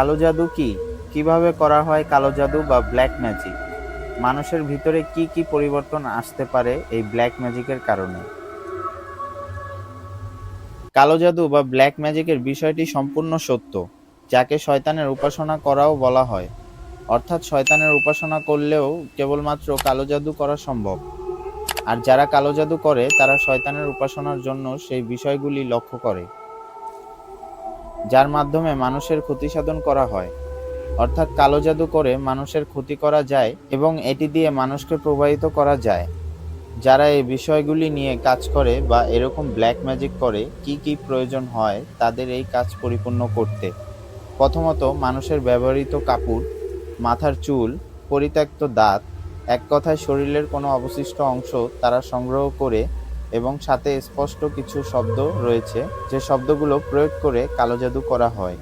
কালো জাদু কি? কিভাবে করা হয় কালো জাদু বা ব্ল্যাক ম্যাজিক? মানুষের ভিতরে কি কি পরিবর্তন আসতে পারে এই ব্ল্যাক ম্যাজিকের কারণে? কালো জাদু বা ব্ল্যাক ম্যাজিকের বিষয়টি সম্পূর্ণ সত্য, যাকে শয়তানের উপাসনা করাও বলা হয়। অর্থাৎ শয়তানের উপাসনা করলেও কেবলমাত্র কালো জাদু করা সম্ভব। আর যারা কালো জাদু করে তারা শয়তানের উপাসনার জন্য সেই বিষয়গুলি লক্ষ্য করে, যার মাধ্যমে মানুষের ক্ষতিসাধন করা হয়। অর্থাৎ কালো জাদু করে মানুষের ক্ষতি করা যায় এবং এটি দিয়ে মানুষকে প্রভাবিত করা যায়। যারা এই বিষয়গুলি নিয়ে কাজ করে বা এরকম ব্ল্যাক ম্যাজিক করে, কি কি প্রয়োজন হয় তাদের এই কাজ পরিপূর্ণ করতে? প্রথমত, মানুষের ব্যবহৃত কাপড়, মাথার চুল, পরিত্যক্ত দাঁত, এক কথায় শরীরের কোনো অবশিষ্ট অংশ তারা সংগ্রহ করে এবং সাথে স্পষ্ট কিছু শব্দ রয়েছে যে শব্দগুলো প্রয়োগ করে কালো জাদু করা হয়।